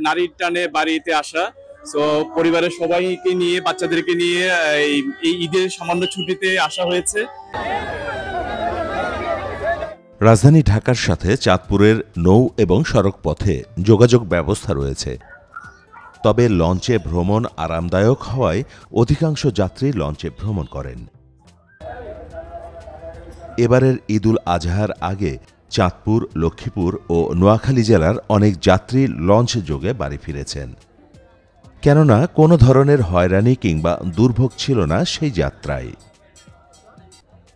নারীর টানে বাড়িতে আসা। সো পরিবারের সবাইকে নিয়ে, বাচ্চাদেরকে নিয়ে এই ঈদের সামান্য ছুটিতে আসা হয়েছে। রাজধানী ঢাকার সাথে চাঁদপুরের নৌ এবং সড়ক পথে যোগাযোগ ব্যবস্থা রয়েছে। তবে লঞ্চে ভ্রমণ আরামদায়ক হওয়ায় অধিকাংশ যাত্রী লঞ্চে ভ্রমণ করেন। এবারের ঈদুল আজহার আগে চাঁদপুর, লক্ষ্মীপুর ও নোয়াখালী জেলার অনেক যাত্রী লঞ্চ যোগে বাড়ি ফিরেছেন। কেননা কোনো ধরনের হয়রানি কিংবা দুর্ভোগ ছিল না সেই যাত্রায়।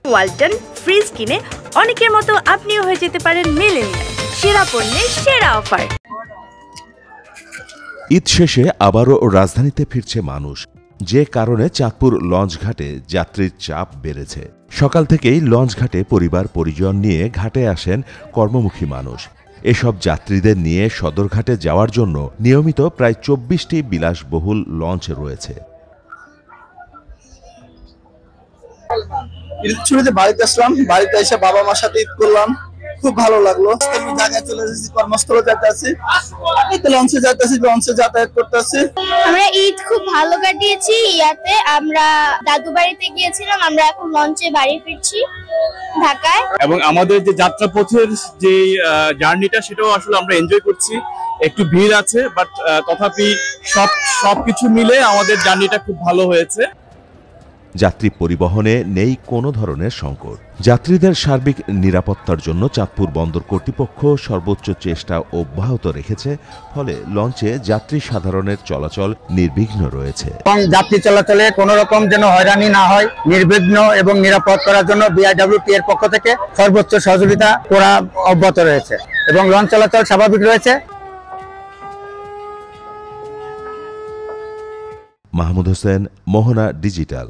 ওয়ালটন ফ্রিজ কিনে অনেকের মতো আপনিও হয়ে যেতে পারেন মিলেনিয়াল, সেরা পণ্যের সেরা অফার। ঈদ শেষে আবারও রাজধানীতে ফিরছে মানুষ, যে কারণে চাঁদপুর লঞ্চঘাটে যাত্রীর চাপ বেড়েছে। সকাল থেকেই লঞ্চঘাটে পরিবার পরিজন নিয়ে ঘাটে আসেন কর্মমুখী মানুষ। এসব যাত্রীদের নিয়ে সদরঘাটে যাওয়ার জন্য নিয়মিত প্রায় ২৪টি বিলাসবহুল লঞ্চ রয়েছে। ঈদ ছুটিতে বাড়িতে আসলাম, বাড়িতে এসে বাবা মার সাথে ঈদ করলাম, খুব ভালো লাগলো। জায়গায় চলে এসেছি, কর্মস্থলে যাইতেছি, লঞ্চে যাইতেছি, লঞ্চে যাতায়াত করতেছি। আমরা ঈদ খুব ভালো কাটিয়েছি। ইয়াতে আমরা দাদু বাড়িতে গিয়েছিলাম, আমরা এখন লঞ্চে বাড়ি ফিরছি ঢাকায়। এবং আমাদের যে যাত্রাপথের যে জার্নিটা, সেটাও আসলে আমরা এনজয় করছি। একটু ভিড় আছে, বাট তথাপি সবকিছু মিলে আমাদের জার্নিটা খুব ভালো হয়েছে। যাত্রী পরিবহনে নেই কোনো ধরনের সংকট। যাত্রীদের সার্বিক নিরাপত্তার জন্য চাঁদপুর বন্দর কর্তৃপক্ষ সর্বোচ্চ চেষ্টা অব্যাহত রেখেছে, ফলে লঞ্চে যাত্রী সাধারণের চলাচল নির্বিঘ্ন রয়েছে। যাত্রী চলাচলে কোনো রকম যেন হয়রানি না হয়, নির্বিঘ্ন এবং নিরাপদ করার জন্য বিআইডব্লিউটি এর পক্ষ থেকে সর্বোচ্চ সহযোগিতা করা অব্যাহত রয়েছে এবং লঞ্চ চলাচল স্বাভাবিক রয়েছে। মাহমুদ হোসেন, মোহনা ডিজিটাল।